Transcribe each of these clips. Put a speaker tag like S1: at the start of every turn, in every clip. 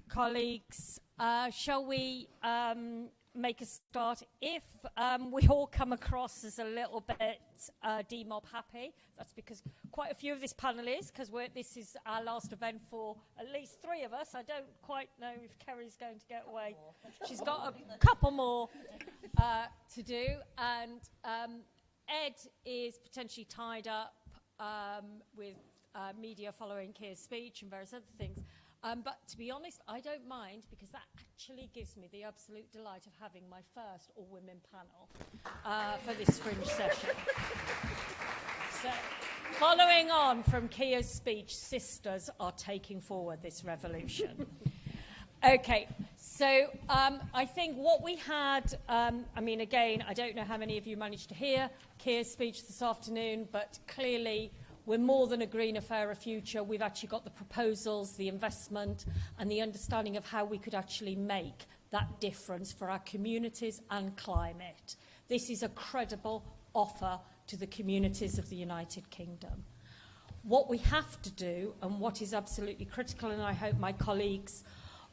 S1: Colleagues, shall we make a start? If we all come across as a little bit demob happy, that's because quite a few of this panel is, because this is our last event for at least 3 of us. I don't quite know if Kerry's going to get away. She's got a couple more to do, and Ed is potentially tied up with media following Keir's speech and various other things. But to be honest, I don't mind, because that actually gives me the absolute delight of having my first all-women panel for this fringe session. So, following on from Keir's speech, sisters are taking forward this revolution. Okay, so I think what we had, I mean, again, I don't know how many of you managed to hear Keir's speech this afternoon, but clearly we're more than a greener, fairer future. We've actually got the proposals, the investment, and the understanding of how we could actually make that difference for our communities and climate. This is a credible offer to the communities of the United Kingdom. What we have to do, and what is absolutely critical, and I hope my colleagues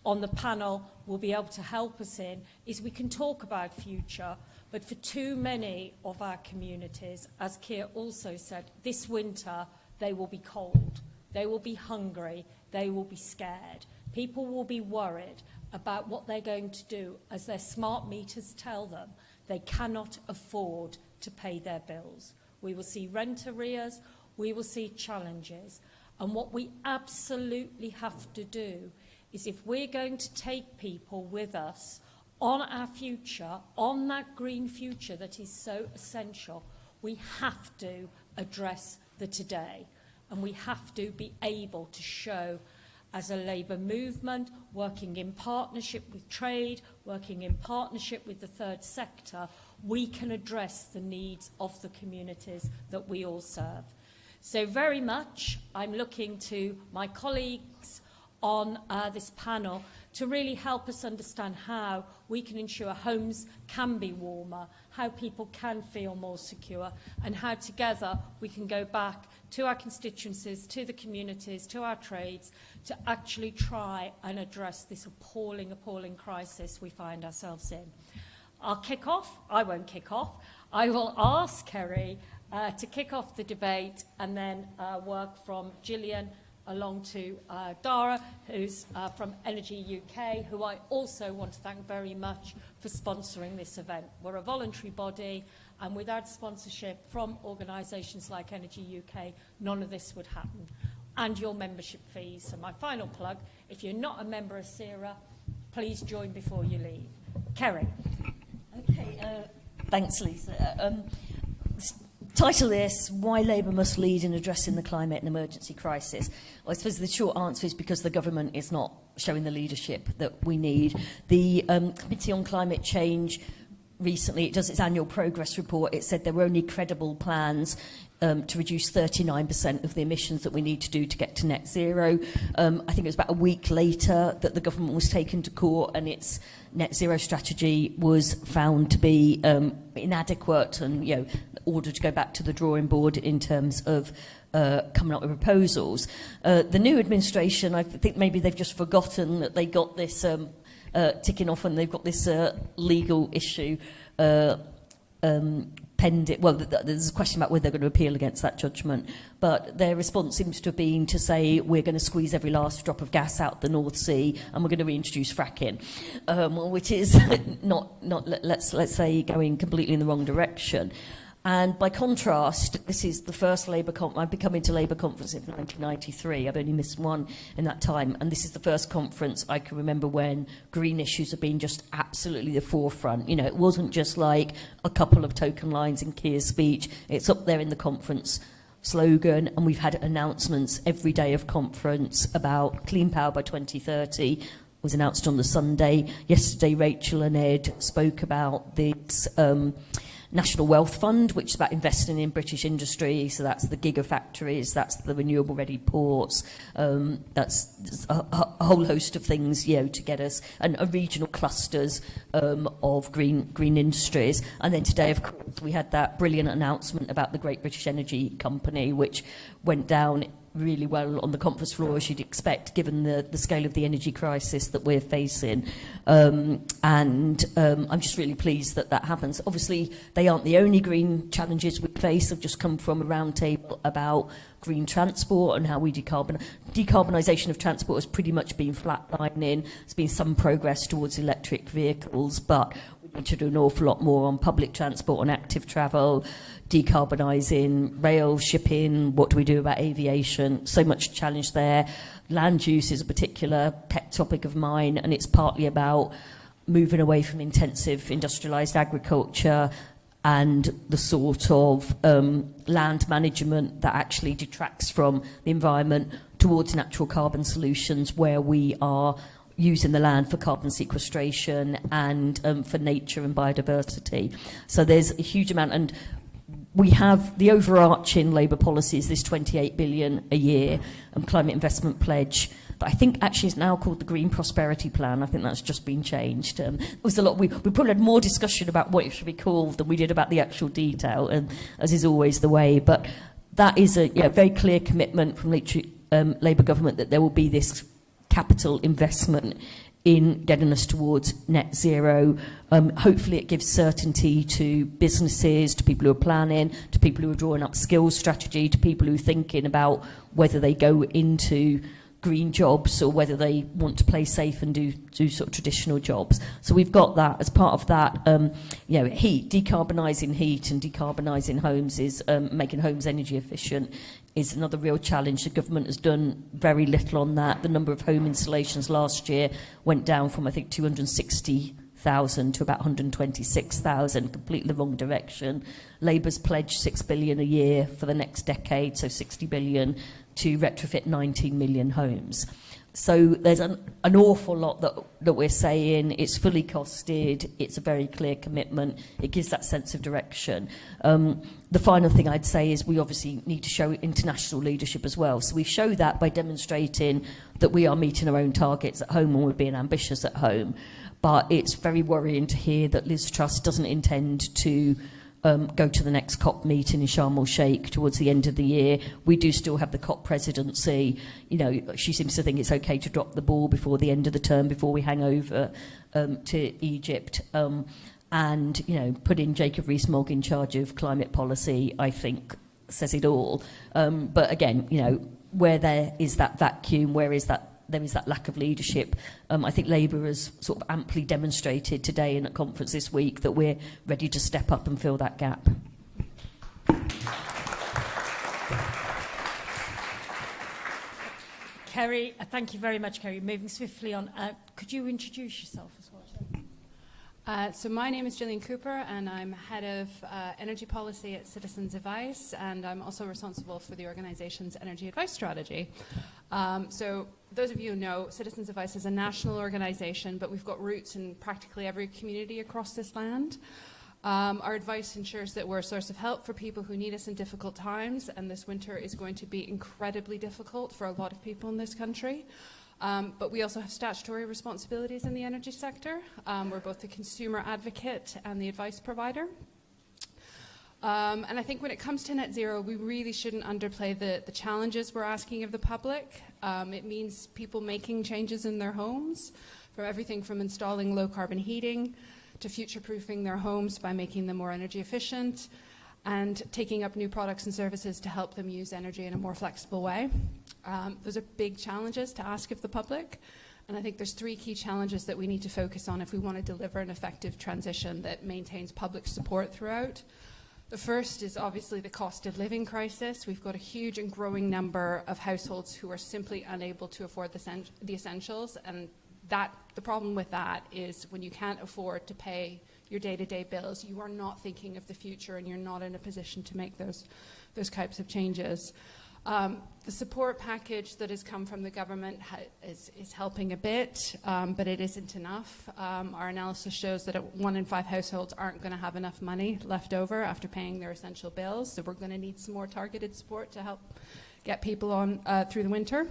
S1: on the panel will be able to help us in, is we can talk about future, but for too many of our communities, as Keir also said, this winter they will be cold, they will be hungry, they will be scared. People will be worried about what they're going to do as their smart meters tell them they cannot afford to pay their bills. We will see rent arrears, we will see challenges, and what we absolutely have to do is, if we're going to take people with us on our future, on that green future that is so essential, we have to address the today. And we have to be able to show, as a Labour movement, working in partnership with trade, working in partnership with the third sector, we can address the needs of the communities that we all serve. So very much, I'm looking to my colleagues on this panel to really help us understand how we can ensure homes can be warmer, how people can feel more secure, and how together we can go back to our constituencies, to the communities, to our trades, to actually try and address this appalling, appalling crisis we find ourselves in. I'll kick off. I won't kick off. I will ask Kerry to kick off the debate, and then work from Gillian along to Dara, who's from Energy UK, who I also want to thank very much for sponsoring this event. We're a voluntary body, and without sponsorship from organisations like Energy UK, none of this would happen. And your membership fees. So my final plug, if you're not a member of CERA, please join before you leave. Kerry.
S2: Okay, thanks, Lisa. Title this, Why Labour Must Lead in Addressing the Climate and Emergency Crisis. Well, I suppose the short answer is because the government is not showing the leadership that we need. The Committee on Climate Change recently, it does its annual progress report, it said there were only credible plans to reduce 39% of the emissions that we need to do to get to net zero. I think it was about a week later that the government was taken to court, and its net zero strategy was found to be inadequate, and ordered to go back to the drawing board in terms of coming up with proposals. The new administration, I think maybe they've just forgotten that they got this ticking off, and they've got this legal issue pending. Well, there's a question about whether they're going to appeal against that judgment, but their response seems to have been to say we're going to squeeze every last drop of gas out the North Sea, and we're going to reintroduce fracking, which is not let's say going completely in the wrong direction. And by contrast, this is the first Labour conference. I've been coming to Labour conference in 1993. I've only missed one in that time. And this is the first conference I can remember when green issues have been just absolutely the forefront. It wasn't just like a couple of token lines in Keir's speech. It's up there in the conference slogan. And we've had announcements every day of conference about clean power by 2030. Was announced on the Sunday. Yesterday, Rachel and Ed spoke about this National Wealth Fund, which is about investing in British industry. So that's the gigafactories, that's the renewable ready ports, that's a whole host of things, to get us, and regional clusters of green industries. And then today, of course, we had that brilliant announcement about the Great British Energy Company, which went down really well on the conference floor, as you'd expect, given the scale of the energy crisis that we're facing. I'm just really pleased that that happens. Obviously, they aren't the only green challenges we face. I've just come from a roundtable about green transport and how we decarbonisation of transport has pretty much been flatlining. There's been some progress towards electric vehicles, but we need to do an awful lot more on public transport, on active travel, decarbonising rail, shipping. What do we do about aviation? So much challenge there. Land use is a particular pet topic of mine, and it's partly about moving away from intensive industrialised agriculture and the sort of land management that actually detracts from the environment towards natural carbon solutions, where we are using the land for carbon sequestration and for nature and biodiversity. So there's a huge amount, and we have the overarching Labour policy is this 28 billion a year climate investment pledge that I think actually is now called the Green Prosperity Plan. I think that's just been changed. It was a lot. We probably had more discussion about what it should be called than we did about the actual detail, and as is always the way. But that is a very clear commitment from Labour government that there will be this capital investment in getting us towards net zero. Hopefully it gives certainty to businesses, to people who are planning, to people who are drawing up skills strategy, to people who are thinking about whether they go into green jobs or whether they want to play safe and do sort of traditional jobs. So we've got that as part of that. Heat, decarbonising heat and decarbonising homes is making homes energy efficient is another real challenge. The government has done very little on that. The number of home installations last year went down from, I think, 260,000 to about 126,000, completely the wrong direction. Labour's pledged 6 billion a year for the next decade, so 60 billion to retrofit 19 million homes. So there's an awful lot that we're saying. It's fully costed. It's a very clear commitment. It gives that sense of direction. The final thing I'd say is we obviously need to show international leadership as well. So we show that by demonstrating that we are meeting our own targets at home and we're being ambitious at home. But it's very worrying to hear that Liz Truss doesn't intend to go to the next COP meeting in Sharm el Sheikh towards the end of the year. We do still have the COP presidency. She seems to think it's okay to drop the ball before the end of the term, before we hang over to Egypt. Putting Jacob Rees-Mogg in charge of climate policy, I think, says it all. But again, where there is that vacuum, there is that lack of leadership. I think Labour has sort of amply demonstrated today and at conference this week that we're ready to step up and fill that gap.
S1: Kerry, thank you very much, Kerry. Moving swiftly on, could you introduce yourself as well?
S3: So my name is Gillian Cooper, and I'm head of energy policy at Citizens Advice, and I'm also responsible for the organization's energy advice strategy. So those of you who know, Citizens Advice is a national organization, but we've got roots in practically every community across this land. Our advice ensures that we're a source of help for people who need us in difficult times, and this winter is going to be incredibly difficult for a lot of people in this country. But we also have statutory responsibilities in the energy sector. We're both the consumer advocate and the advice provider. And I think when it comes to net zero, we really shouldn't underplay the challenges we're asking of the public. It means people making changes in their homes, from everything from installing low carbon heating to future-proofing their homes by making them more energy efficient, and taking up new products and services to help them use energy in a more flexible way. Those are big challenges to ask of the public, and I think there's 3 key challenges that we need to focus on if we want to deliver an effective transition that maintains public support throughout. The first is obviously the cost of living crisis. We've got a huge and growing number of households who are simply unable to afford the essentials, and the problem with that is when you can't afford to pay your day-to-day bills, you are not thinking of the future and you're not in a position to make those types of changes. The support package that has come from the government is helping a bit, but it isn't enough. Our analysis shows that 1 in 5 households aren't going to have enough money left over after paying their essential bills, so we're going to need some more targeted support to help get people on through the winter.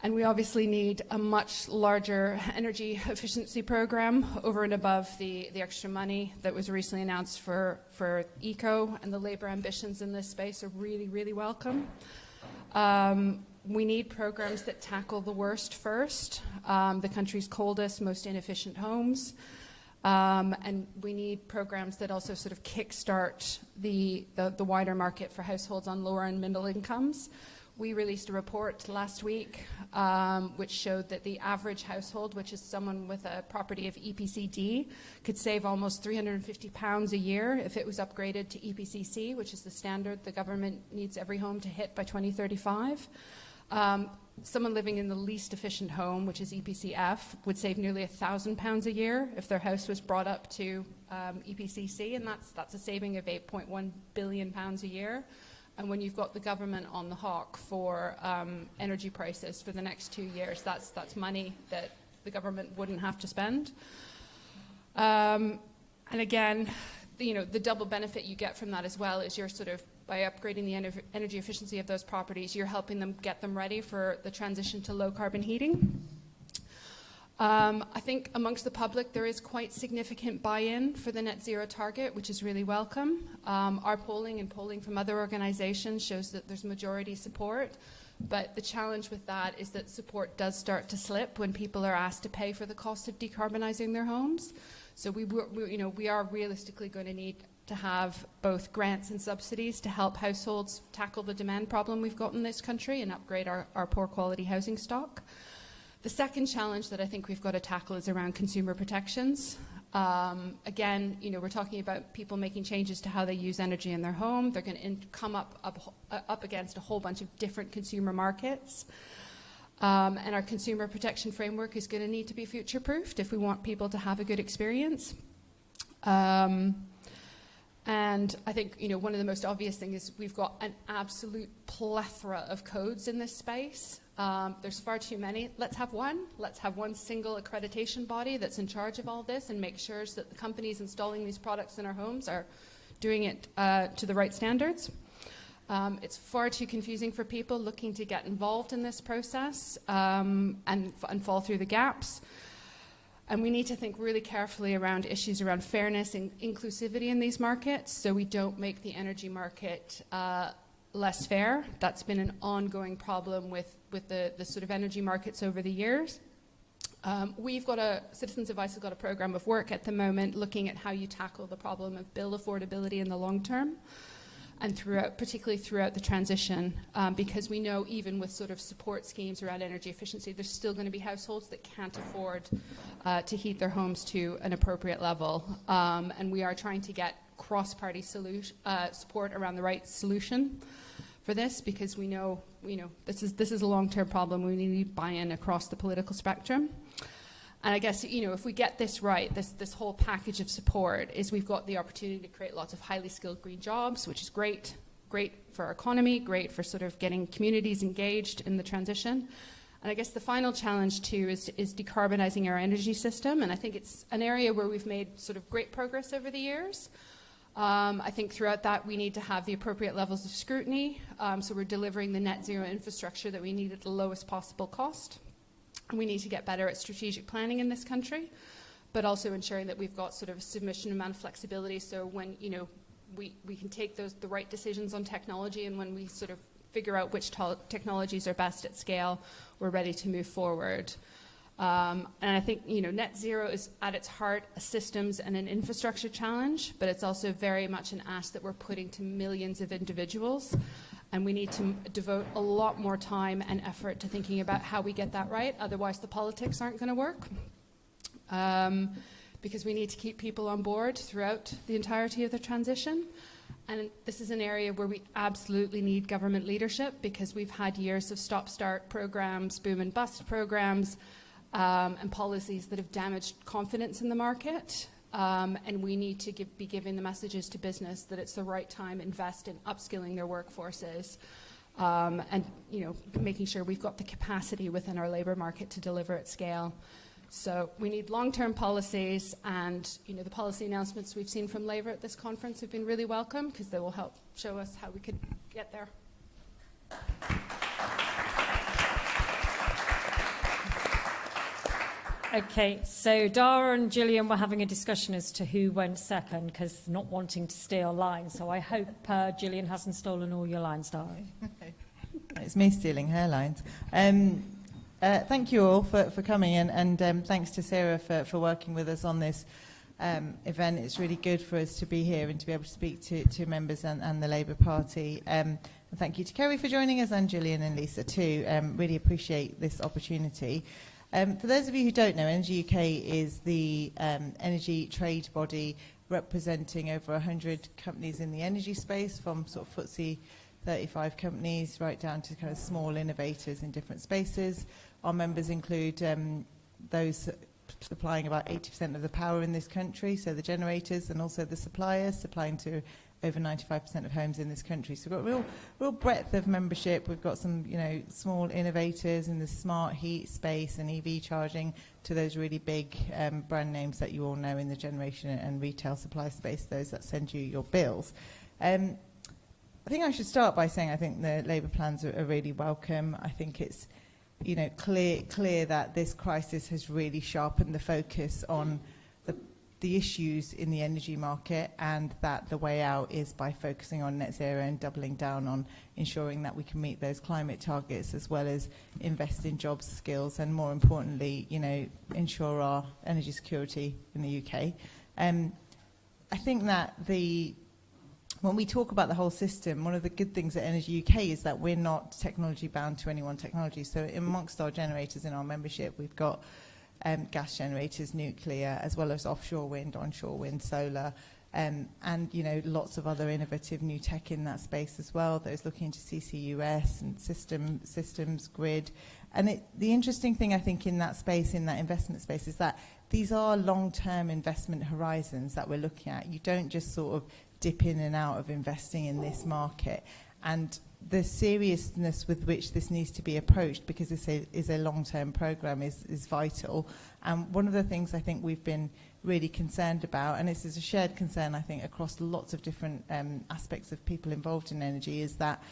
S3: And we obviously need a much larger energy efficiency program over and above the extra money that was recently announced for ECO, and the Labour ambitions in this space are really, really welcome. We need programs that tackle the worst first, the country's coldest, most inefficient homes. And we need programs that also sort of kickstart the wider market for households on lower and middle incomes. We released a report last week which showed that the average household, which is someone with a property of EPC-D, could save almost £350 a year if it was upgraded to EPC-C, which is the standard the government needs every home to hit by 2035. Someone living in the least efficient home, which is EPC-F, would save nearly £1,000 a year if their house was brought up to EPC-C, and that's a saving of £8.1 billion a year. And when you've got the government on the hawk for energy prices for the next 2 years, that's money that the government wouldn't have to spend. And again, the double benefit you get from that as well is you're sort of, by upgrading the energy efficiency of those properties, you're helping them get them ready for the transition to low carbon heating. I think amongst the public there is quite significant buy-in for the net zero target, which is really welcome. Our polling and polling from other organizations shows that there's majority support, but the challenge with that is that support does start to slip when people are asked to pay for the cost of decarbonizing their homes. So we are realistically going to need to have both grants and subsidies to help households tackle the demand problem we've got in this country and upgrade our poor quality housing stock. The second challenge that I think we've got to tackle is around consumer protections. Again, we're talking about people making changes to how they use energy in their home. They're going to come up against a whole bunch of different consumer markets. And our consumer protection framework is going to need to be future-proofed if we want people to have a good experience. And I think, one of the most obvious things is we've got an absolute plethora of codes in this space. There's far too many. Let's have one. Let's have one single accreditation body that's in charge of all this and make sure that the companies installing these products in our homes are doing it to the right standards. It's far too confusing for people looking to get involved in this process and fall through the gaps. And we need to think really carefully around issues around fairness and inclusivity in these markets so we don't make the energy market less fair. That's been an ongoing problem with the sort of energy markets over the years. Citizens Advice has got a program of work at the moment looking at how you tackle the problem of bill affordability in the long term and particularly throughout the transition, because we know even with sort of support schemes around energy efficiency, there's still going to be households that can't afford to heat their homes to an appropriate level. And we are trying to get cross-party support around the right solution for this, because we know this is a long-term problem. We need buy-in across the political spectrum. And I guess, if we get this right, this whole package of support is we've got the opportunity to create lots of highly skilled green jobs, which is great for our economy, great for sort of getting communities engaged in the transition. And I guess the final challenge too is decarbonizing our energy system. And I think it's an area where we've made sort of great progress over the years. I think throughout that we need to have the appropriate levels of scrutiny. So we're delivering the net zero infrastructure that we need at the lowest possible cost. We need to get better at strategic planning in this country, but also ensuring that we've got sort of a sufficient amount of flexibility so when, we can take the right decisions on technology, and when we sort of figure out which technologies are best at scale, we're ready to move forward. And I think, net zero is at its heart a systems and an infrastructure challenge, but it's also very much an ask that we're putting to millions of individuals. And we need to devote a lot more time and effort to thinking about how we get that right. Otherwise, the politics aren't going to work. Because we need to keep people on board throughout the entirety of the transition. And this is an area where we absolutely need government leadership, because we've had years of stop-start programs, boom and bust programs, and policies that have damaged confidence in the market. And we need to be giving the messages to business that it's the right time to invest in upskilling their workforces, and making sure we've got the capacity within our labour market to deliver at scale. So we need long-term policies, and the policy announcements we've seen from Labour at this conference have been really welcome, because they will help show us how we could get there.
S1: Okay, so Dara and Gillian were having a discussion as to who went second, because not wanting to steal lines. So I hope Gillian hasn't stolen all your lines, Dara.
S4: It's me stealing hairlines. Thank you all for coming, and thanks to Sarah for working with us on this event. It's really good for us to be here and to be able to speak to members and the Labour Party. And thank you to Kerry for joining us, and Gillian and Lisa too. Really appreciate this opportunity. For those of you who don't know, Energy UK is the energy trade body representing over 100 companies in the energy space, from sort of FTSE 35 companies right down to kind of small innovators in different spaces. Our members include those supplying about 80% of the power in this country, so the generators, and also the suppliers supplying to over 95% of homes in this country. So we've got real breadth of membership. We've got some, small innovators in the smart heat space and EV charging, to those really big brand names that you all know in the generation and retail supply space, those that send you your bills. I think I should start by saying I think the Labour plans are really welcome. I think it's clear that this crisis has really sharpened the focus on the issues in the energy market, and that the way out is by focusing on net zero and doubling down on ensuring that we can meet those climate targets, as well as invest in jobs, skills, and more importantly, ensure our energy security in the UK. I think that when we talk about the whole system, one of the good things at Energy UK is that we're not technology bound to any one technology. So amongst our generators in our membership, we've got gas generators, nuclear, as well as offshore wind, onshore wind, solar, and lots of other innovative new tech in that space as well. Those looking into CCUS and systems, grid. And the interesting thing, I think, in that space, in that investment space, is that these are long-term investment horizons that we're looking at. You don't just sort of dip in and out of investing in this market. And the seriousness with which this needs to be approached, because this is a long-term program, is vital. And one of the things I think we've been really concerned about, and this is a shared concern, I think, across lots of different aspects of people involved in energy, is that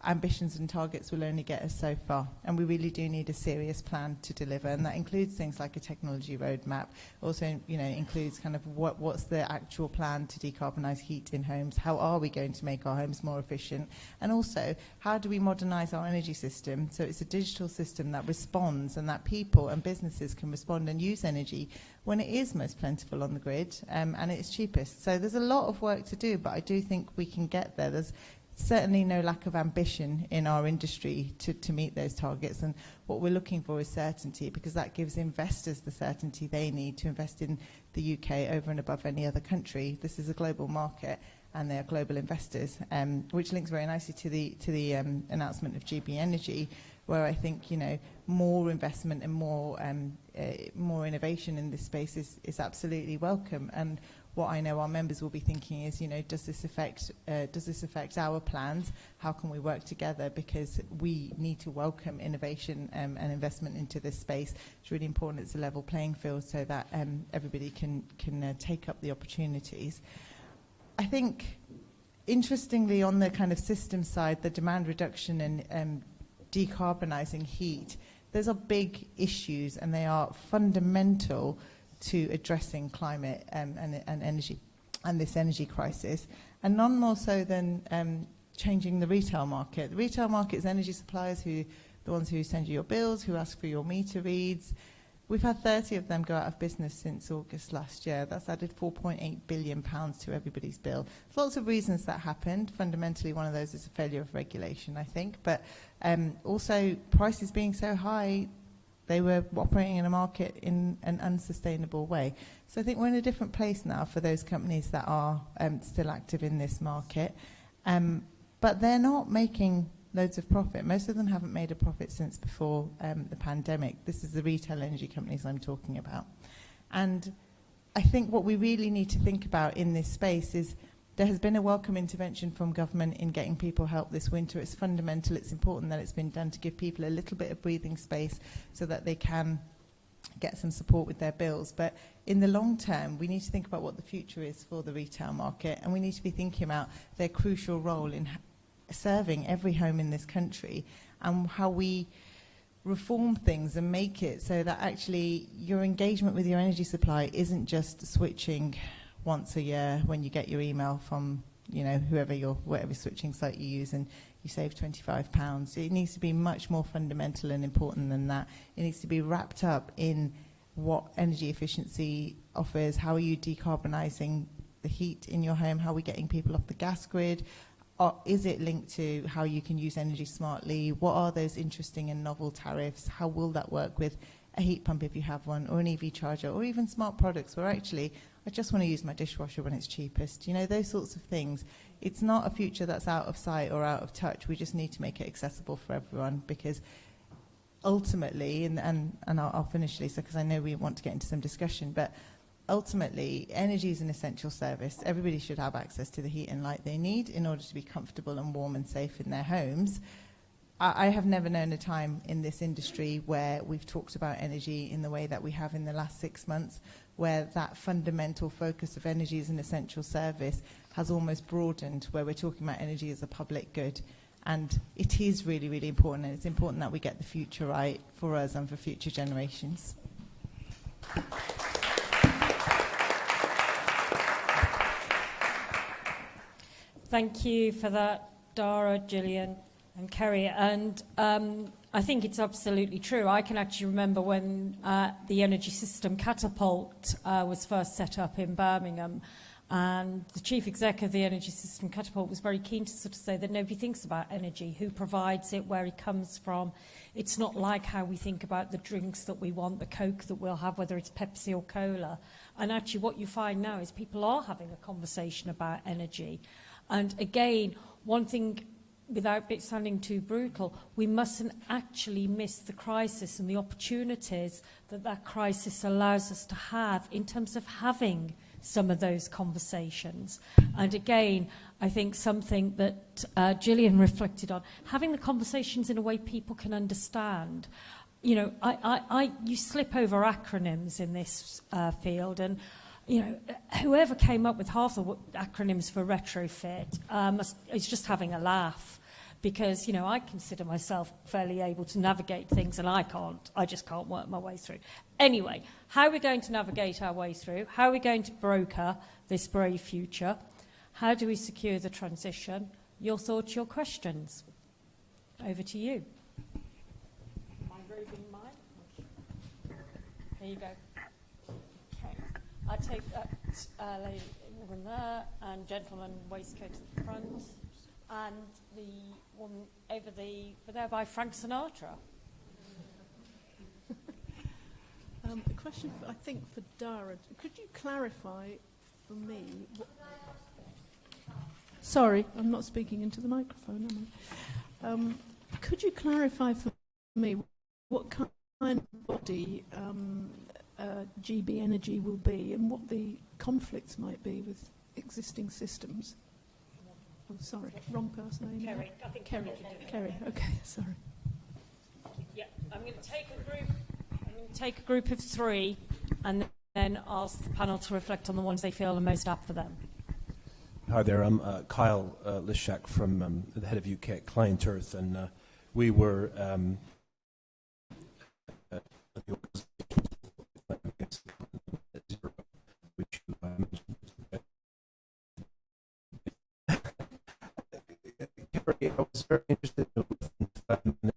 S4: ambitions and targets will only get us so far, and we really do need a serious plan to deliver, and that includes things like a technology roadmap. Also, includes kind of what's the actual plan to decarbonise heat in homes. How are we going to make our homes more efficient? And also, how do we modernise our energy system so it's a digital system that responds, and that people and businesses can respond and use energy when it is most plentiful on the grid, and it's cheapest. So there's a lot of work to do, but I do think we can get there. There's certainly no lack of ambition in our industry to meet those targets, and what we're looking for is certainty, because that gives investors the certainty they need to invest in the UK over and above any other country. This is a global market, and they are global investors, which links very nicely to the announcement of GB Energy, where I think more investment and more innovation in this space is absolutely welcome. And what I know our members will be thinking is, does this affect our plans? How can we work together? Because we need to welcome innovation and investment into this space. It's really important it's a level playing field, so that everybody can take up the opportunities. I think, interestingly, on the kind of system side, the demand reduction and decarbonising heat, those are big issues, and they are fundamental to addressing climate and energy and this energy crisis, and none more so than changing the retail market. The retail market is energy suppliers, the ones who send you your bills, who ask for your meter reads. We've had 30 of them go out of business since August last year. That's added £4.8 billion to everybody's bill. There's lots of reasons that happened. Fundamentally, one of those is a failure of regulation, I think. But also, prices being so high, they were operating in a market in an unsustainable way. So I think we're in a different place now for those companies that are still active in this market. But they're not making loads of profit. Most of them haven't made a profit since before the pandemic. This is the retail energy companies I'm talking about. And I think what we really need to think about in this space is there has been a welcome intervention from government in getting people help this winter. It's fundamental. It's important that it's been done to give people a little bit of breathing space so that they can get some support with their bills. But in the long term, we need to think about what the future is for the retail market, and we need to be thinking about their crucial role in serving every home in this country, and how we reform things and make it so that actually your engagement with your energy supply isn't just switching once a year when you get your email from you know, whatever switching site you use, and you save £25. It needs to be much more fundamental and important than that. It needs to be wrapped up in what energy efficiency offers. How are you decarbonising the heat in your home? How are we getting people off the gas grid? Is it linked to how you can use energy smartly? What are those interesting and novel tariffs? How will that work with a heat pump if you have one, or an EV charger, or even smart products where actually I just want to use my dishwasher when it's cheapest? You know, those sorts of things. It's not a future that's out of sight or out of touch. We just need to make it accessible for everyone, because ultimately, and I'll finish, Lisa, because I know we want to get into some discussion, but ultimately, energy is an essential service. Everybody should have access to the heat and light they need in order to be comfortable and warm and safe in their homes. I have never known a time in this industry where we've talked about energy in the way that we have in the last 6 months, where that fundamental focus of energy as an essential service has almost broadened, where we're talking about energy as a public good. And it is really, really important, and it's important that we get the future right for us and for future generations.
S1: Thank you for that, Dara, Gillian and Kerry. And I think it's absolutely true. I can actually remember when the Energy System Catapult was first set up in Birmingham, and the chief exec of the Energy System Catapult was very keen to sort of say that nobody thinks about energy, who provides it, where it comes from. It's not like how we think about the drinks that we want, the Coke that we'll have, whether it's Pepsi or Cola. And actually what you find now is people are having a conversation about energy. And again, one thing, without it sounding too brutal, we mustn't actually miss the crisis and the opportunities that that crisis allows us to have in terms of having some of those conversations. And again, I think something that Gillian reflected on, having the conversations in a way people can understand. You know, you slip over acronyms in this field, and you know, whoever came up with half the acronyms for retrofit is just having a laugh, because, you know, I consider myself fairly able to navigate things, and I just can't work my way through. Anyway, how are we going to navigate our way through? How are we going to broker this brave future? How do we secure the transition? Your thoughts, your questions. Over to you. Am I roving mine? Here you go. I take that lady, woman there, and gentleman waistcoat at the front, and the woman over there by Frank Sinatra.
S5: A question, I think, for Dara. Could you clarify for me? Sorry, I'm not speaking into the microphone, am I? Could you clarify for me what kind of body GB Energy will be, and what the conflicts might be with existing systems? Oh, sorry, wrong person.
S1: Kerry, I think
S5: Kerry. Kerry. Okay, sorry.
S1: Yeah, I'm going to take a group of 3, and then ask the panel to reflect on the ones they feel are most apt for them.
S6: Hi there, I'm Kyle Lishak from the head of UK at Client Earth, and we were which you mentioned. Kerry, I was very interested in management.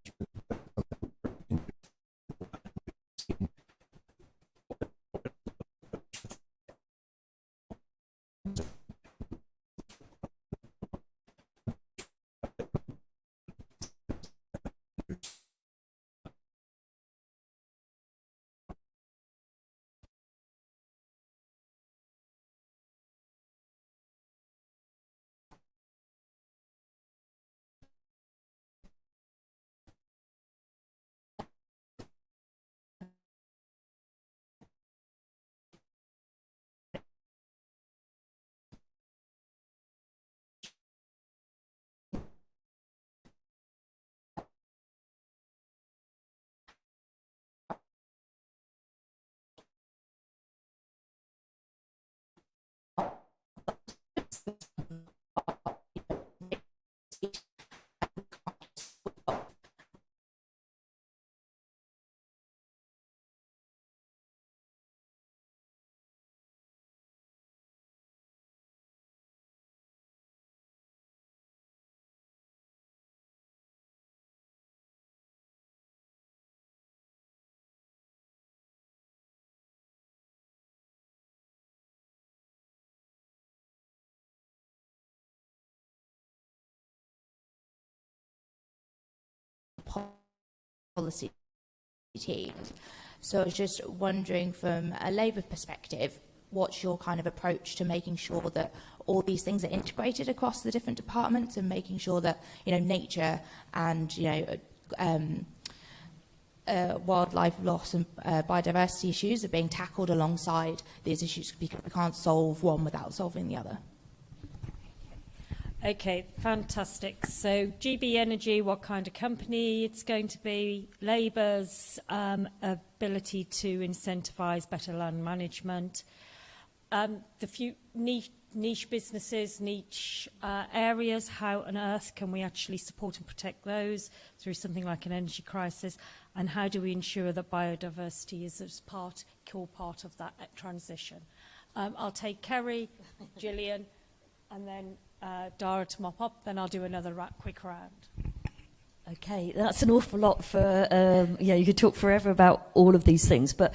S7: policy teams. So I was just wondering, from a Labour perspective, what's your kind of approach to making sure that all these things are integrated across the different departments, and making sure that, you know, nature and, you know, wildlife loss and biodiversity issues are being tackled alongside these issues, because we can't solve one without solving the other.
S1: Okay, fantastic. So GB Energy, what kind of company it's going to be, Labour's ability to incentivise better land management, the few niche businesses, niche areas, how on earth can we actually support and protect those through something like an energy crisis, and how do we ensure that biodiversity is a core part of that transition? I'll take Kerry, Gillian, and then Dara to mop up, then I'll do another quick round.
S2: Okay, that's an awful lot for, yeah, you could talk forever about all of these things. But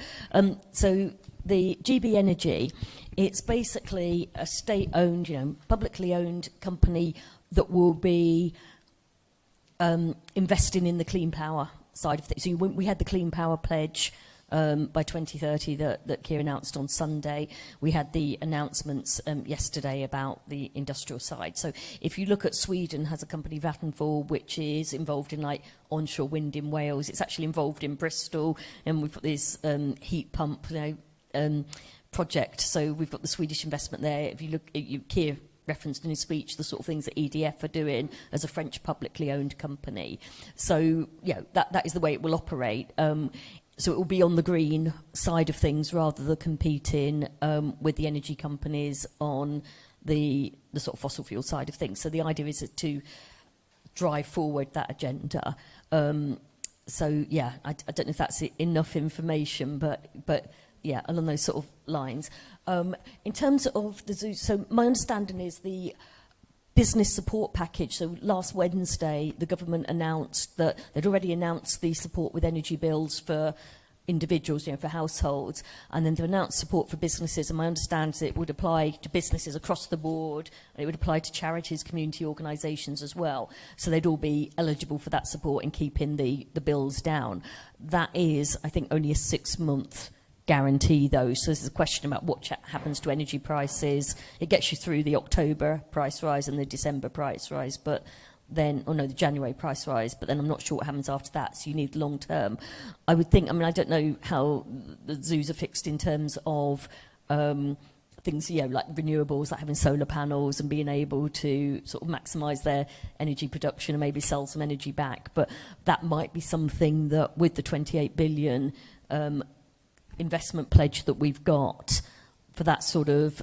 S2: so the GB Energy, it's basically a state-owned, you know, publicly owned company that will be investing in the clean power side of things. So we had the Clean Power Pledge by 2030 that Keir announced on Sunday. We had the announcements yesterday about the industrial side. So if you look at Sweden, has a company Vattenfall, which is involved in like onshore wind in Wales. It's actually involved in Bristol, and we've got this heat pump, you know, project. So we've got the Swedish investment there. If you look, Keir referenced in his speech the sort of things that EDF are doing as a French publicly owned company. So yeah, that is the way it will operate. So it will be on the green side of things rather than competing with the energy companies on the sort of fossil fuel side of things. So the idea is to drive forward that agenda. So yeah, I don't know if that's enough information, but yeah, along those sort of lines. In terms of the zoo, so my understanding is the business support package. So last Wednesday, the government announced that they'd already announced the support with energy bills for individuals, you know, for households, and then to announce support for businesses. And my understanding is it would apply to businesses across the board, and it would apply to charities, community organisations as well. So they'd all be eligible for that support and keeping the bills down. That is, I think, only a 6-month guarantee though. So this is a question about what happens to energy prices. It gets you through the October price rise and the December price rise, but then, oh no, the January price rise, but then I'm not sure what happens after that. So you need long term. I would think, I mean, I don't know how the zoos are fixed in terms of things, you know, like renewables, like having solar panels and being able to sort of maximise their energy production and maybe sell some energy back. But that might be something that with the 28 billion investment pledge that we've got for that sort of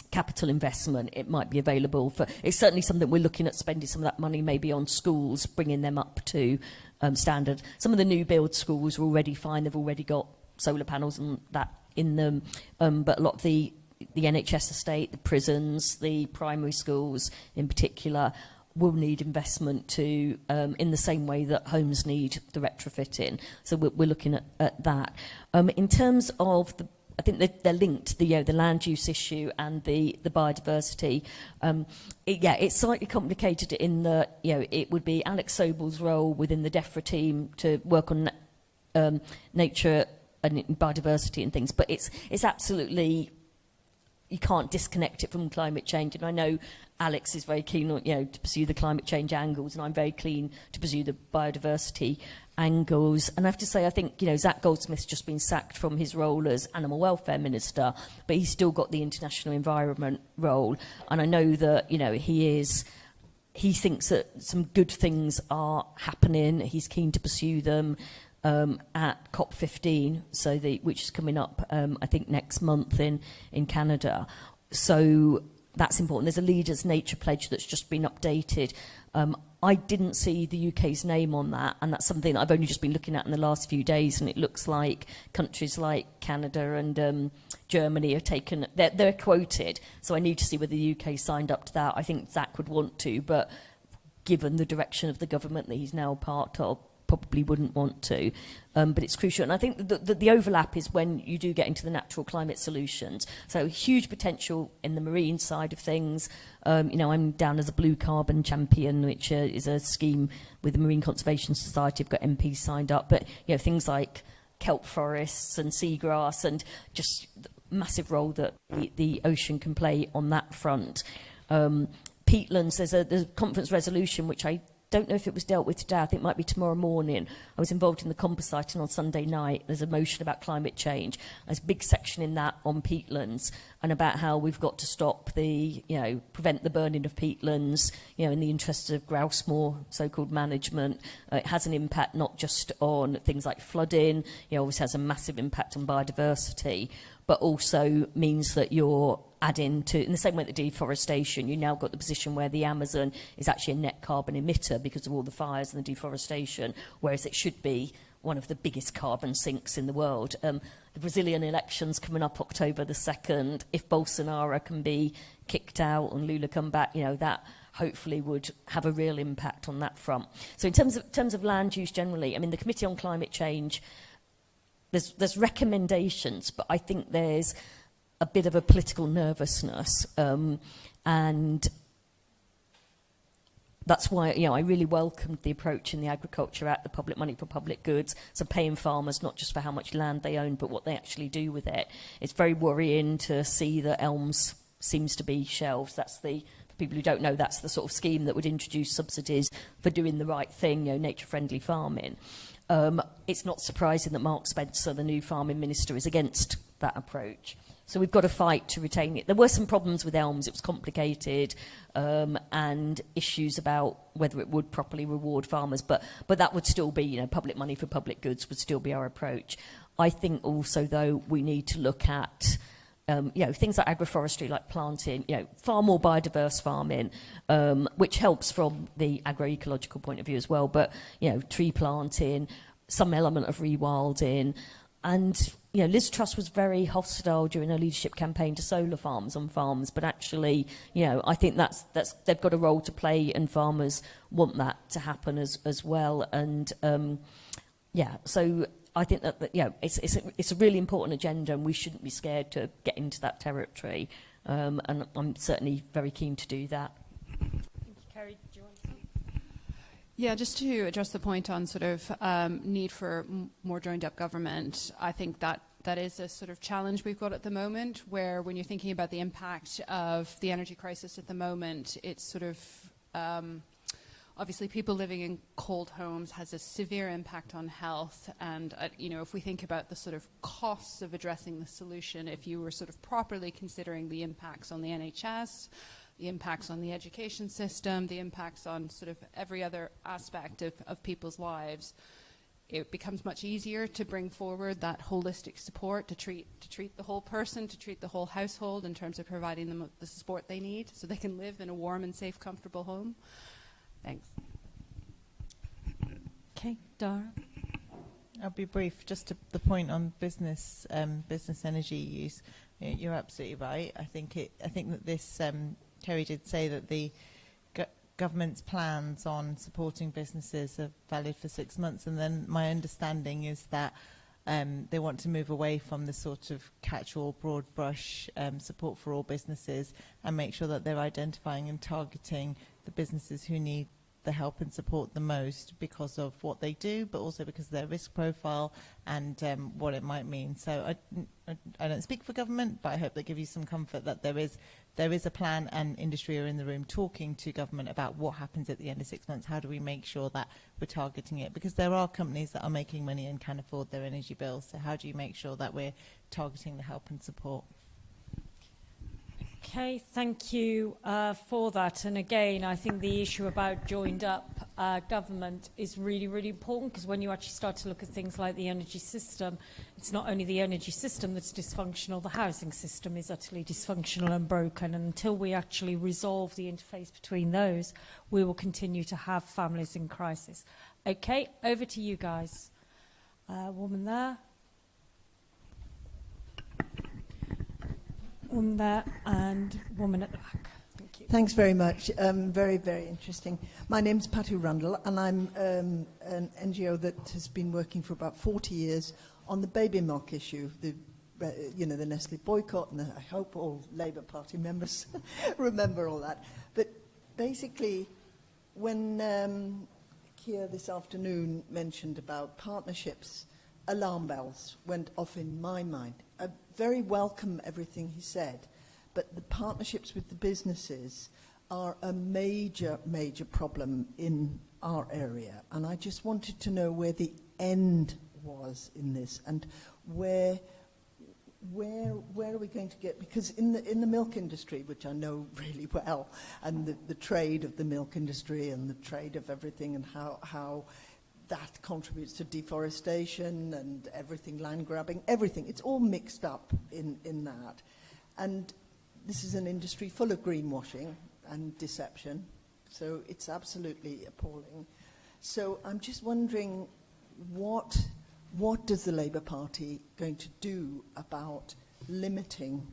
S2: capital investment, it might be available for. It's certainly something we're looking at spending some of that money maybe on schools, bringing them up to standard. Some of the new build schools are already fine, they've already got solar panels and that in them, but a lot of the NHS estate, the prisons, the primary schools in particular, will need investment to, in the same way that homes need the retrofitting. So we're looking at that. In terms of I think they're linked, the land use issue and the biodiversity. It's slightly complicated in that, you know, it would be Alex Sobel's role within the DEFRA team to work on nature and biodiversity and things, but it's absolutely, you can't disconnect it from climate change. And I know Alex is very keen on, you know, to pursue the climate change angles, and I'm very keen to pursue the biodiversity angles. And I have to say, I think, you know, Zach Goldsmith's just been sacked from his role as Animal Welfare Minister, but he's still got the international environment role. And I know that, you know, he thinks that some good things are happening. He's keen to pursue them at COP15, so which is coming up, I think, next month in Canada. So that's important. There's a Leaders Nature Pledge that's just been updated. I didn't see the UK's name on that, and that's something that I've only just been looking at in the last few days, and it looks like countries like Canada and Germany are taken, they're quoted, so I need to see whether the UK signed up to that. I think Zach would want to, but given the direction of the government that he's now part of, probably wouldn't want to. But it's crucial. And I think that the overlap is when you do get into the natural climate solutions. So huge potential in the marine side of things. I'm down as a blue carbon champion, which is a scheme with the Marine Conservation Society. I've got MPs signed up. But, things like kelp forests and seagrass and just the massive role that the ocean can play on that front. Peatlands, there's a conference resolution which I don't know if it was dealt with today. I think it might be tomorrow morning. I was involved in the composite, and on Sunday night there's a motion about climate change. There's a big section in that on peatlands and about how we've got to stop prevent the burning of peatlands, in the interests of grouse moor so-called management. It has an impact not just on things like flooding, obviously has a massive impact on biodiversity, but also means that you're adding to, in the same way that deforestation, you now got the position where the Amazon is actually a net carbon emitter because of all the fires and the deforestation, whereas it should be one of the biggest carbon sinks in the world. The Brazilian elections coming up October the 2nd, if Bolsonaro can be kicked out and Lula come back, that hopefully would have a real impact on that front. So in terms of land use generally, the Committee on Climate Change, there's recommendations, but I think there's a bit of a political nervousness, and that's why I really welcomed the approach in the Agriculture Act, the public money for public goods, so paying farmers not just for how much land they own, but what they actually do with it. It's very worrying to see that Elms seems to be shelved. For people who don't know, that's the sort of scheme that would introduce subsidies for doing the right thing, nature-friendly farming. It's not surprising that Mark Spencer, the new farming minister, is against that approach. So we've got to fight to retain it. There were some problems with Elms. It was complicated, and issues about whether it would properly reward farmers. But that would still be, public money for public goods would still be our approach. I think also, though, we need to look at things like agroforestry, like planting, far more biodiverse farming, which helps from the agroecological point of view as well. But, tree planting, some element of rewilding. And, Liz Truss was very hostile during her leadership campaign to solar farms on farms. But actually, I think that's they've got a role to play, and farmers want that to happen as well. And, so I think that it's a really important agenda, and we shouldn't be scared to get into that territory. And I'm certainly very keen to do that.
S1: Thank you, Kerry. Do you want to?
S3: Yeah, just to address the point on sort of need for more joined-up government, I think that is a sort of challenge we've got at the moment, where when you're thinking about the impact of the energy crisis at the moment, it's sort of obviously people living in cold homes has a severe impact on health, and if we think about the sort of costs of addressing the solution, if you were sort of properly considering the impacts on the NHS, the impacts on the education system, the impacts on sort of every other aspect of people's lives, it becomes much easier to bring forward that holistic support to treat the whole person, to treat the whole household in terms of providing them the support they need so they can live in a warm and safe, comfortable home. Thanks.
S1: Okay, Dara.
S4: I'll be brief. Just to the point on business energy use, you're absolutely right. I think that this. Kerry did say that the government's plans on supporting businesses are valid for 6 months, and then my understanding is that they want to move away from the sort of catch-all, broad brush support for all businesses, and make sure that they're identifying and targeting the businesses who need the help and support the most because of what they do, but also because of their risk profile and what it might mean. So I don't speak for government, but I hope that gives you some comfort that there is a plan, and industry are in the room talking to government about what happens at the end of 6 months. How do we make sure that we're targeting it? Because there are companies that are making money and can afford their energy bills. So how do you make sure that we're targeting the help and support?
S1: Okay, thank you for that. And again, I think the issue about joined up government is really, really important, because when you actually start to look at things like the energy system, it's not only the energy system that's dysfunctional, the housing system is utterly dysfunctional and broken. And until we actually resolve the interface between those, we will continue to have families in crisis. Okay, over to you guys. Woman there. Woman there, and woman at the back. Thank
S8: Thanks very much. Very, very interesting. My name's Patu Rundle, and I'm an NGO that has been working for about 40 years on the baby milk issue, the Nestle boycott, and I hope all Labour Party members remember all that. But basically, when Keir this afternoon mentioned about partnerships, alarm bells went off in my mind. I very welcome everything he said, but the partnerships with the businesses are a major, major problem in our area. And I just wanted to know where the end was in this, and where are we going to get, because in the milk industry, which I know really well, and the trade of the milk industry and the trade of everything, and how that contributes to deforestation and everything, land grabbing, everything, it's all mixed up in that. And this is an industry full of greenwashing and deception, so it's absolutely appalling. So I'm just wondering, what does the Labour Party going to do about limiting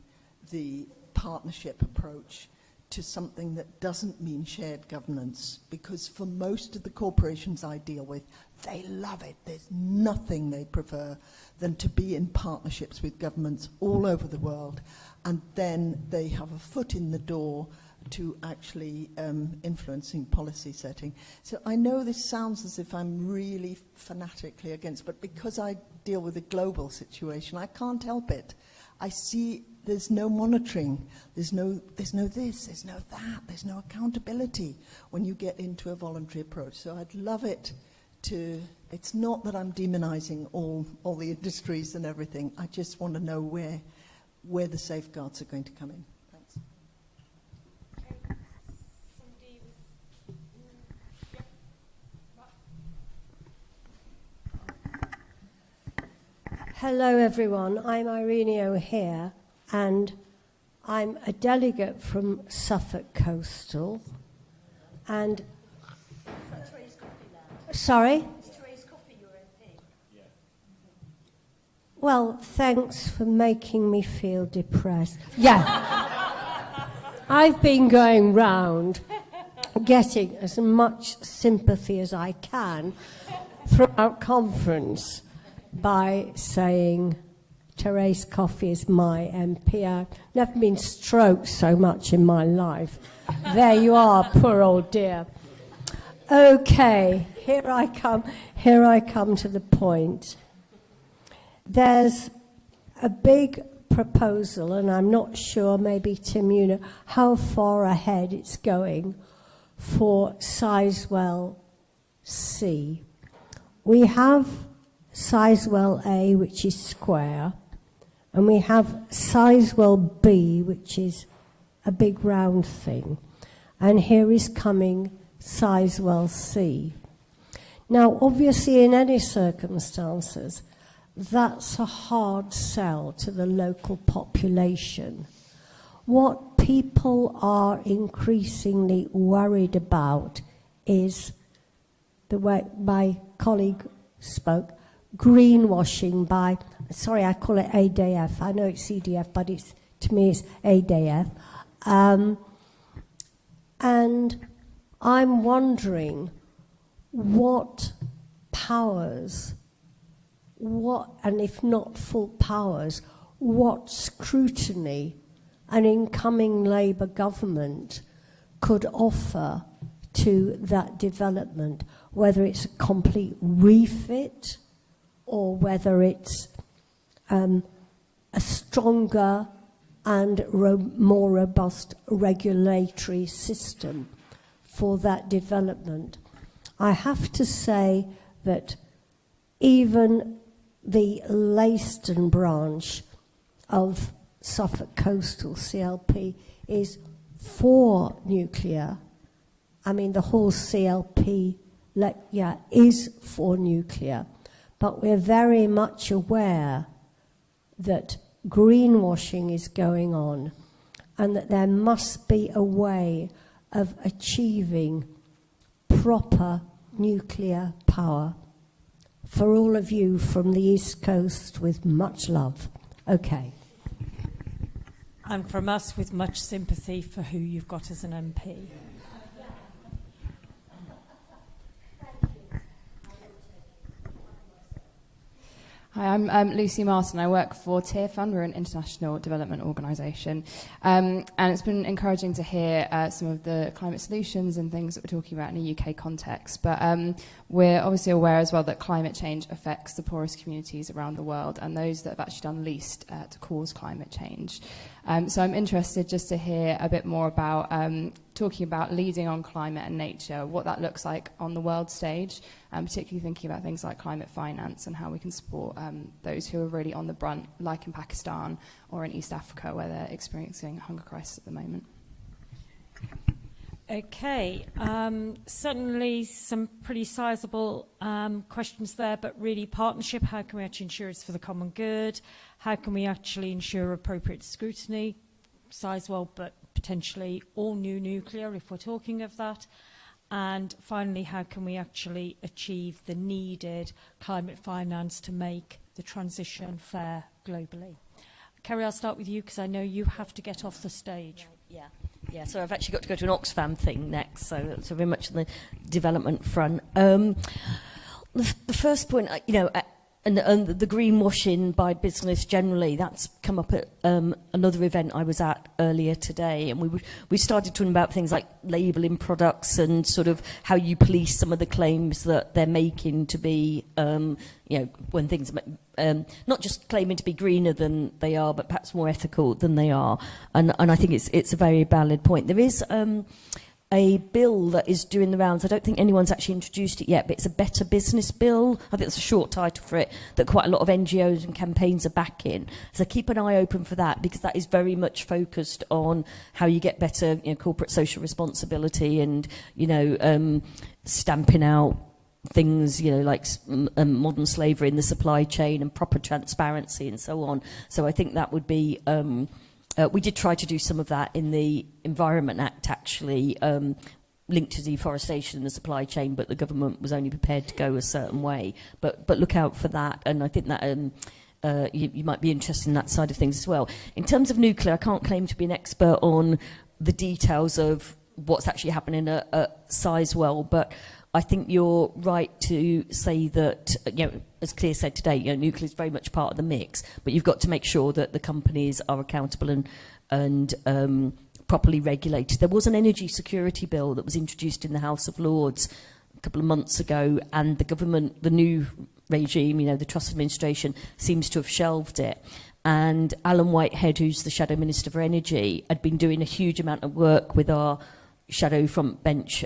S8: the partnership approach to something that doesn't mean shared governance? Because for most of the corporations I deal with, they love it. There's nothing they prefer than to be in partnerships with governments all over the world, and then they have a foot in the door to actually influencing policy setting. So I know this sounds as if I'm really fanatically against, but because I deal with a global situation, I can't help it. I see there's no monitoring, there's no this, there's no that, there's no accountability when you get into a voluntary approach. So I'd love it to, it's not that I'm demonizing all the industries and everything, I just want to know where the safeguards are going to come in. Thanks.
S9: Hello everyone, I'm Irene O'Hare and I'm a delegate from Suffolk Coastal and... Sorry? Well, thanks for making me feel depressed. Yeah. I've been going round getting as much sympathy as I can throughout conference by saying Therese Coffey is my MP. I've never been stroked so much in my life. There you are, poor old dear. Okay, here I come to the point. There's a big proposal, and I'm not sure, maybe Tim, you know, how far ahead it's going for Sizewell C. We have Sizewell A, which is square, and we have Sizewell B, which is a big round thing. And here is coming Sizewell C. Now, obviously, in any circumstances, that's a hard sell to the local population. What people are increasingly worried about is, the way my colleague spoke, greenwashing by, sorry, I call it ADF. I know it's CDF, but to me it's ADF. And I'm wondering what powers, and if not full powers, what scrutiny an incoming Labour government could offer to that development, whether it's a complete refit or whether it's a stronger and more robust regulatory system for that development. I have to say that even the Leiston branch of Suffolk Coastal CLP is for nuclear. I mean, the whole CLP is for nuclear, but we're very much aware that greenwashing is going on and that there must be a way of achieving proper nuclear power. For all of you from the East Coast, with much love. Okay.
S1: And from us, with much sympathy for who you've got as an MP.
S10: Hi, I'm Lucy Martin. I work for Tier Fund. We're an international development organisation. And it's been encouraging to hear some of the climate solutions and things that we're talking about in a UK context. But we're obviously aware as well that climate change affects the poorest communities around the world and those that have actually done least to cause climate change. So I'm interested just to hear a bit more about talking about leading on climate and nature, what that looks like on the world stage, and particularly thinking about things like climate finance and how we can support those who are really on the brunt, like in Pakistan or in East Africa, where they're experiencing a hunger crisis at the moment.
S1: Okay, certainly some pretty sizable questions there, but really partnership, how can we actually ensure it's for the common good? How can we actually ensure appropriate scrutiny, Sizewell, but potentially all new nuclear if we're talking of that? And finally, how can we actually achieve the needed climate finance to make the transition fair globally? Kerry, I'll start with you because I know you have to get off the stage.
S2: Yeah. Yeah, so I've actually got to go to an Oxfam thing next, so very much on the development front. The first point, and the greenwashing by business generally, that's come up at another event I was at earlier today, and we started talking about things like labelling products and sort of how you police some of the claims that they're making to be, when things not just claiming to be greener than they are, but perhaps more ethical than they are. And I think it's a very valid point. There is a bill that is doing the rounds. I don't think anyone's actually introduced it yet, but it's a Better Business Bill. I think that's a short title for it, that quite a lot of NGOs and campaigns are backing. So keep an eye open for that, because that is very much focused on how you get better corporate social responsibility and, stamping out things, like modern slavery in the supply chain and proper transparency and so on. So I think that would be... we did try to do some of that in the Environment Act, actually, linked to deforestation in the supply chain, but the government was only prepared to go a certain way. But look out for that, and I think that you might be interested in that side of things as well. In terms of nuclear, I can't claim to be an expert on the details of what's actually happening at Sizewell, but I think you're right to say that, as Claire said today, nuclear is very much part of the mix, but you've got to make sure that the companies are accountable and properly regulated. There was an energy security bill that was introduced in the House of Lords a couple of months ago, and the government, the new regime, the Truss administration, seems to have shelved it. And Alan Whitehead, who's the Shadow Minister for Energy, had been doing a huge amount of work with our shadow front bench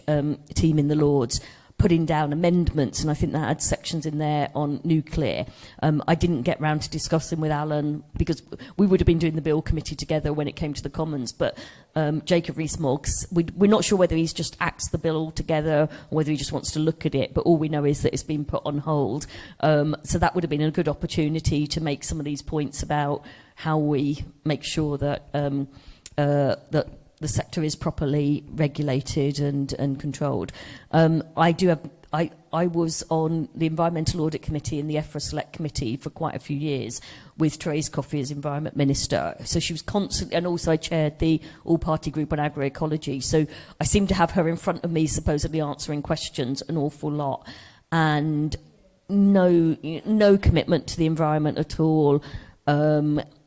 S2: team in the Lords, putting down amendments, and I think that had sections in there on nuclear. I didn't get round to discussing with Alan, because we would have been doing the bill committee together when it came to the Commons, but Jacob Rees-Mogg, we're not sure whether he's just axed the bill altogether or whether he just wants to look at it, but all we know is that it's been put on hold. So that would have been a good opportunity to make some of these points about how we make sure that that the sector is properly regulated and controlled. I was on the Environmental Audit Committee and the EFRA Select Committee for quite a few years with Therese Coffey as Environment Minister. So she was constantly, and also I chaired the All-Party Group on Agroecology. So I seemed to have her in front of me, supposedly answering questions an awful lot. And no commitment to the environment at all.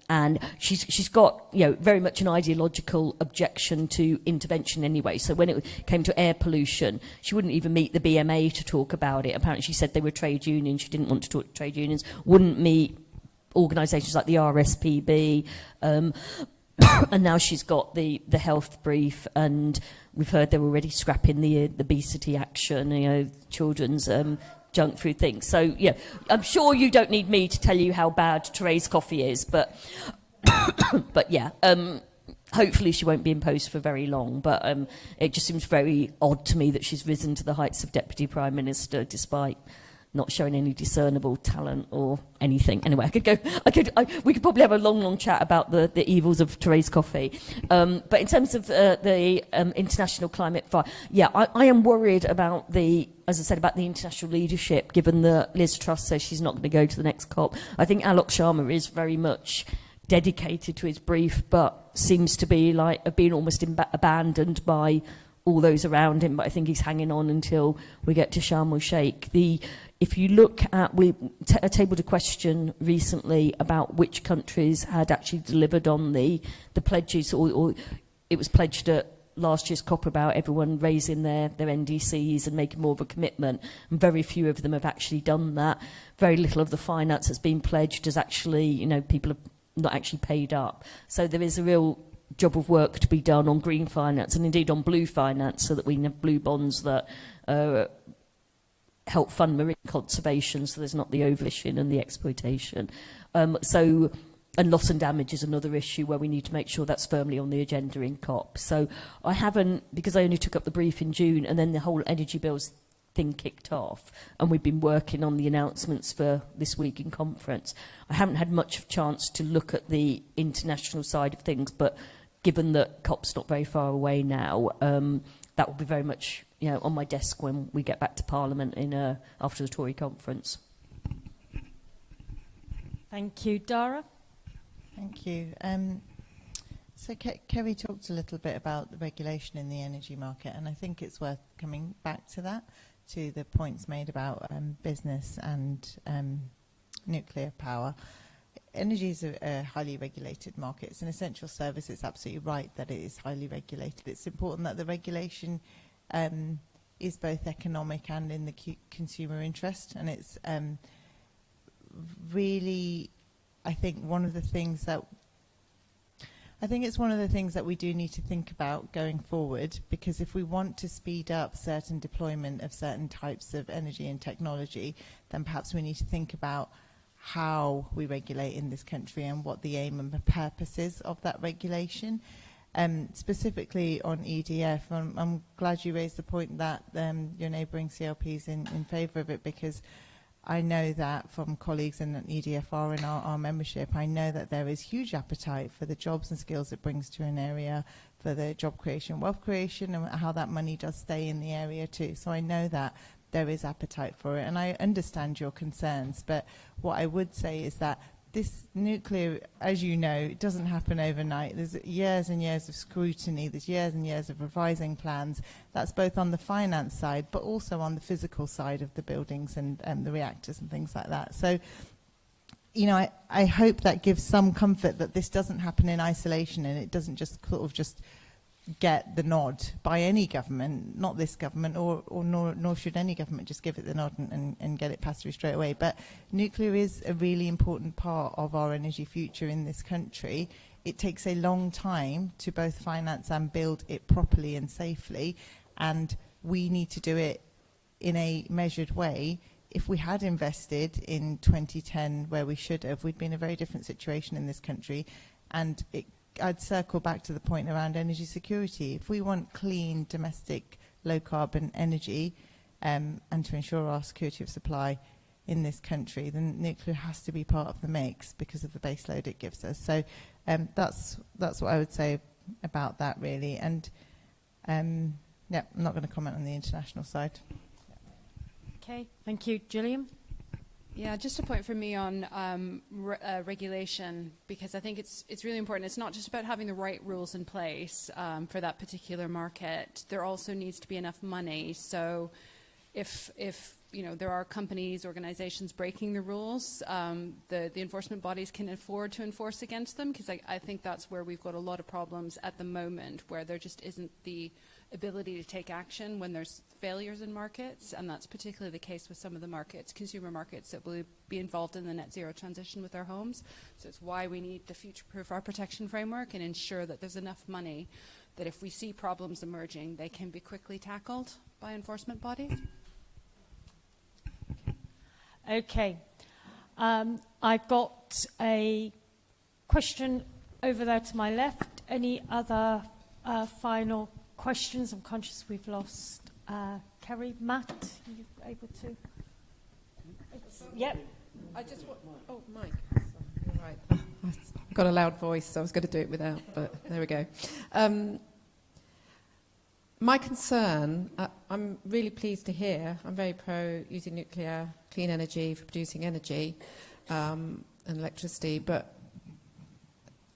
S2: And she's got, very much an ideological objection to intervention anyway. So when it came to air pollution, she wouldn't even meet the BMA to talk about it. Apparently she said they were trade unions. She didn't want to talk to trade unions. Wouldn't meet organisations like the RSPB. And now she's got the health brief, and we've heard they're already scrapping the obesity action, children's junk food things. So, I'm sure you don't need me to tell you how bad Therese Coffey is, but hopefully she won't be in post for very long. But it just seems very odd to me that she's risen to the heights of Deputy Prime Minister despite not showing any discernible talent or anything. Anyway, we could probably have a long chat about the evils of Therese Coffey. But in terms of the international climate fight, I am worried about as I said, about the international leadership, given that Liz Truss says she's not going to go to the next COP. I think Alok Sharma is very much dedicated to his brief, but seems to be like being almost abandoned by all those around him, but I think he's hanging on until we get to Sharm el-Sheikh. If you look at, we tabled a question recently about which countries had actually delivered on the pledges, or it was pledged at last year's COP about everyone raising their NDCs and making more of a commitment, and very few of them have actually done that. Very little of the finance that's been pledged has actually, people have not actually paid up. So there is a real job of work to be done on green finance and indeed on blue finance, so that we can have blue bonds that help fund marine conservation, so there's not the overfishing and the exploitation. And loss and damage is another issue where we need to make sure that's firmly on the agenda in COP. So I haven't, because I only took up the brief in June, and then the whole energy bills thing kicked off, and we've been working on the announcements for this week in conference. I haven't had much of a chance to look at the international side of things, but given that COP's not very far away now, that will be very much on my desk when we get back to Parliament after the Tory conference.
S1: Thank you. Dara?
S4: Thank you. So Kerry talked a little bit about the regulation in the energy market, and I think it's worth coming back to that, to the points made about business and nuclear power. Energy is a highly regulated market. It's an essential service. It's absolutely right that it is highly regulated. It's important that the regulation is both economic and in the consumer interest, and it's really, I think, one of the things that we do need to think about going forward, because if we want to speed up certain deployment of certain types of energy and technology, then perhaps we need to think about how we regulate in this country and what the aim and the purpose is of that regulation. Specifically on EDF, I'm glad you raised the point that your neighbouring CLP is in favour of it, because I know that from colleagues in EDFR in our membership, I know that there is huge appetite for the jobs and skills it brings to an area, for the job creation, wealth creation, and how that money does stay in the area too. So I know that there is appetite for it, and I understand your concerns. But what I would say is that this nuclear, as you know, it doesn't happen overnight. There's years and years of scrutiny. There's years and years of revising plans. That's both on the finance side, but also on the physical side of the buildings and the reactors and things like that. So, I hope that gives some comfort that this doesn't happen in isolation, and it doesn't just sort of just get the nod by any government, not this government, nor should any government just give it the nod and get it passed through straight away. But nuclear is a really important part of our energy future in this country. It takes a long time to both finance and build it properly and safely, and we need to do it in a measured way. If we had invested in 2010 where we should have, we'd be in a very different situation in this country. And I'd circle back to the point around energy security. If we want clean, domestic, low-carbon energy and to ensure our security of supply in this country, then nuclear has to be part of the mix because of the baseload it gives us. So that's what I would say about that, really. And I'm not going to comment on the international side.
S1: Okay, thank you. Gillian?
S3: Yeah, just a point for me on regulation, because I think it's really important. It's not just about having the right rules in place for that particular market. There also needs to be enough money. So if there are companies, organizations breaking the rules, the enforcement bodies can afford to enforce against them, because I think that's where we've got a lot of problems at the moment, where there just isn't the ability to take action when there's failures in markets, and that's particularly the case with some of the markets, consumer markets, that will be involved in the net zero transition with our homes. So it's why we need to future-proof our protection framework and ensure that there's enough money that if we see problems emerging, they can be quickly tackled by enforcement bodies.
S1: Okay. I've got a question over there to my left. Any other final questions? I'm conscious we've lost Kerry. Matt, are you able to? Yep.
S11: I just want. Oh, Mike. You're right. I've got a loud voice, so I was going to do it without, but there we go. My concern, I'm really pleased to hear, I'm very pro using nuclear, clean energy for producing energy and electricity, but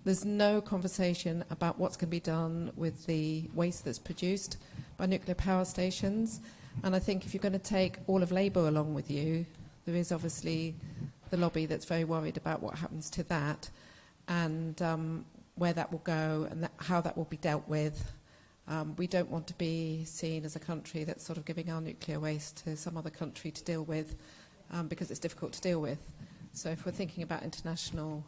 S11: there's no conversation about what's going to be done with the waste that's produced by nuclear power stations. And I think if you're going to take all of Labour along with you, there is obviously the lobby that's very worried about what happens to that and where that will go and how that will be dealt with. We don't want to be seen as a country that's sort of giving our nuclear waste to some other country to deal with because it's difficult to deal with. So if we're thinking about international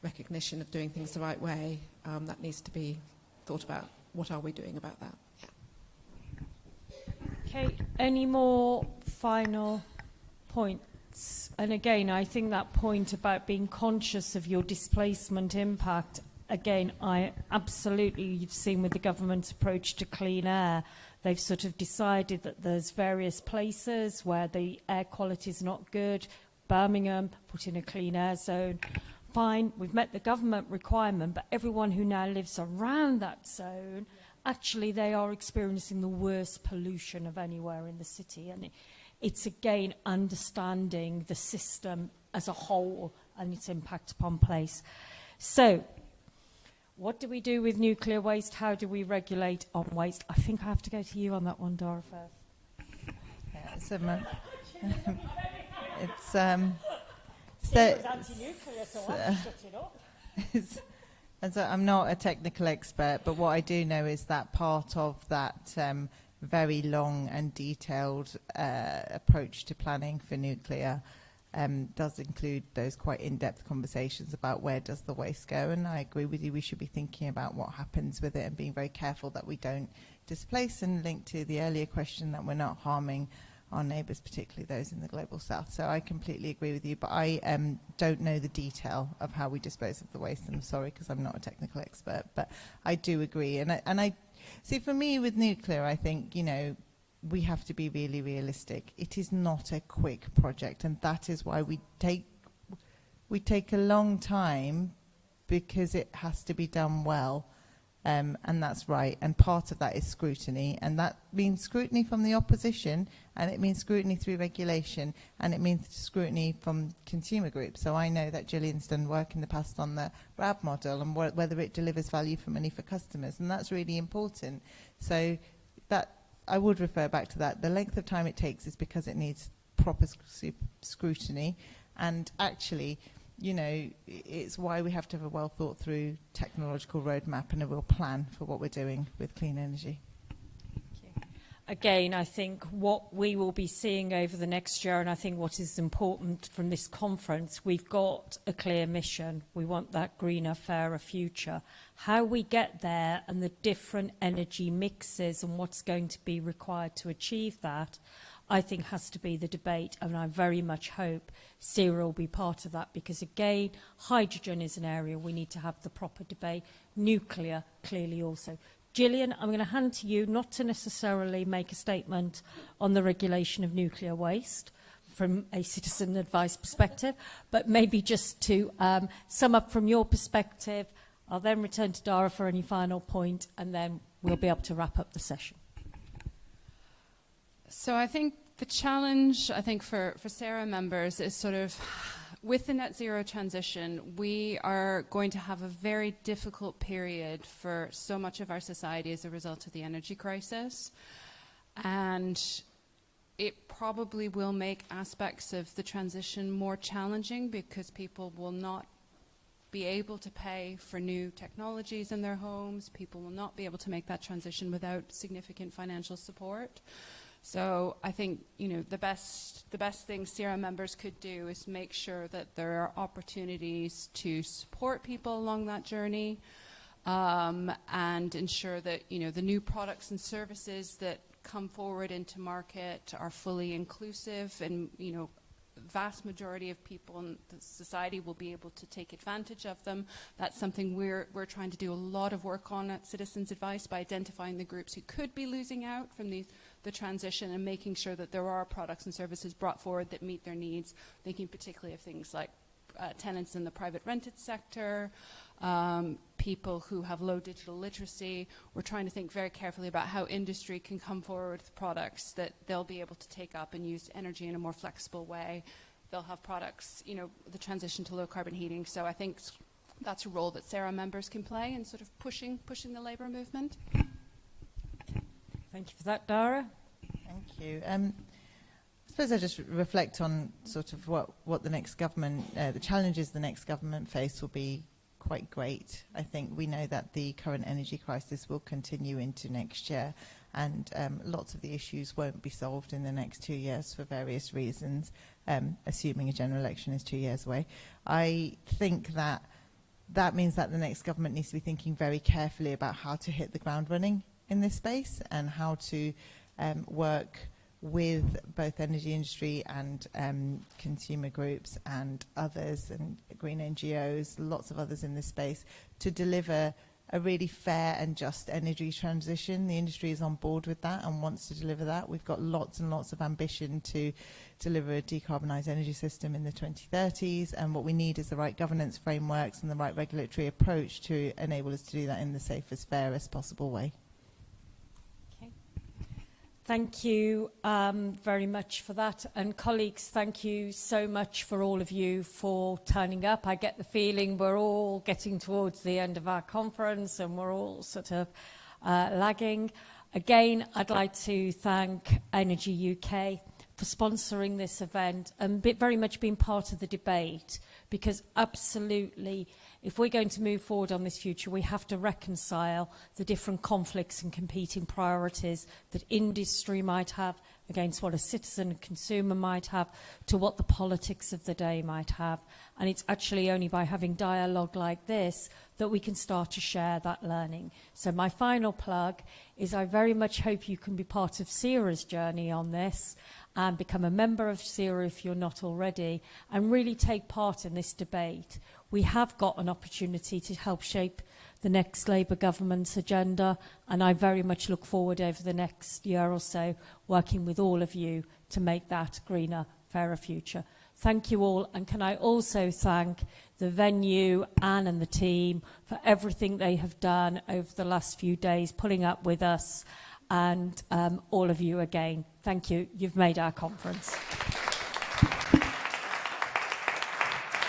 S11: recognition of doing things the right way, that needs to be thought about. What are we doing about that? Yeah.
S1: Okay, any more final points? And again, I think that point about being conscious of your displacement impact, again, you've seen with the government's approach to clean air, they've sort of decided that there's various places where the air quality is not good. Birmingham put in a clean air zone. Fine, we've met the government requirement, but everyone who now lives around that zone, actually they are experiencing the worst pollution of anywhere in the city. And it's again understanding the system as a whole and its impact upon place. So, what do we do with nuclear waste? How do we regulate on waste? I think I have to go to you on that one, Dara, first.
S4: Yeah, so it's
S1: anti-nuclear, so I'll shut it off.
S4: And so I'm not a technical expert, but what I do know is that part of that very long and detailed approach to planning for nuclear does include those quite in-depth conversations about where does the waste go. And I agree with you, we should be thinking about what happens with it and being very careful that we don't displace, and link to the earlier question that we're not harming our neighbours, particularly those in the global south. So I completely agree with you, but I don't know the detail of how we dispose of the waste. I'm sorry, because I'm not a technical expert, but I do agree. And I see, for me with nuclear, I think, we have to be really realistic. It is not a quick project, and that is why we take a long time, because it has to be done well. And that's right. And part of that is scrutiny. And that means scrutiny from the opposition, and it means scrutiny through regulation, and it means scrutiny from consumer groups. So I know that Gillian's done work in the past on the RAB model and whether it delivers value for money for customers. And that's really important. So that I would refer back to that. The length of time it takes is because it needs proper scrutiny. And actually, it's why we have to have a well thought through technological roadmap and a real plan for what we're doing with clean energy.
S1: Again, I think what we will be seeing over the next year, and I think what is important from this conference, we've got a clear mission. We want that greener, fairer future. How we get there and the different energy mixes and what's going to be required to achieve that, I think has to be the debate, and I very much hope Sarah will be part of that, because again, hydrogen is an area we need to have the proper debate. Nuclear, clearly also. Gillian, I'm going to hand to you, not to necessarily make a statement on the regulation of nuclear waste from a citizen advice perspective, but maybe just to sum up from your perspective. I'll then return to Dara for any final point, and then we'll be able to wrap up the session.
S3: So I think the challenge, for Sarah members is sort of, with the net zero transition, we are going to have a very difficult period for so much of our society as a result of the energy crisis. And it probably will make aspects of the transition more challenging, because people will not be able to pay for new technologies in their homes. People will not be able to make that transition without significant financial support. So I think, the best thing CERA members could do is make sure that there are opportunities to support people along that journey, and ensure that, the new products and services that come forward into market are fully inclusive, and, vast majority of people in the society will be able to take advantage of them. That's something we're trying to do a lot of work on at Citizens Advice, by identifying the groups who could be losing out from the transition, and making sure that there are products and services brought forward that meet their needs, thinking particularly of things like tenants in the private rented sector, people who have low digital literacy. We're trying to think very carefully about how industry can come forward with products that they'll be able to take up and use energy in a more flexible way. They'll have products, the transition to low carbon heating. So I think that's a role that Sarah members can play in sort of pushing the Labour movement.
S1: Thank you for that, Dara.
S4: Thank you. I suppose I just reflect on sort of what the next government, the challenges the next government face will be quite great. I think we know that the current energy crisis will continue into next year, and lots of the issues won't be solved in the next 2 years for various reasons, assuming a general election is 2 years away. I think that means that the next government needs to be thinking very carefully about how to hit the ground running in this space and how to work with both energy industry and consumer groups and others and green NGOs, lots of others in this space, to deliver a really fair and just energy transition. The industry is on board with that and wants to deliver that. We've got lots and lots of ambition to deliver a decarbonised energy system in the 2030s, and what we need is the right governance frameworks and the right regulatory approach to enable us to do that in the safest, fairest possible way.
S1: Thank you very much for that. And colleagues, thank you so much for all of you for turning up. I get the feeling we're all getting towards the end of our conference and we're all sort of lagging. Again, I'd like to thank Energy UK for sponsoring this event and very much being part of the debate, because absolutely, if we're going to move forward on this future, we have to reconcile the different conflicts and competing priorities that industry might have against what a citizen and consumer might have to what the politics of the day might have. And it's actually only by having dialogue like this that we can start to share that learning. So my final plug is I very much hope you can be part of CERA's journey on this and become a member of CERA if you're not already, and really take part in this debate. We have got an opportunity to help shape the next Labour government's agenda, and I very much look forward over the next year or so working with all of you to make that greener, fairer future. Thank you all, and can I also thank the venue, Anne and the team, for everything they have done over the last few days, putting up with us, and all of you again. Thank you. You've made our conference.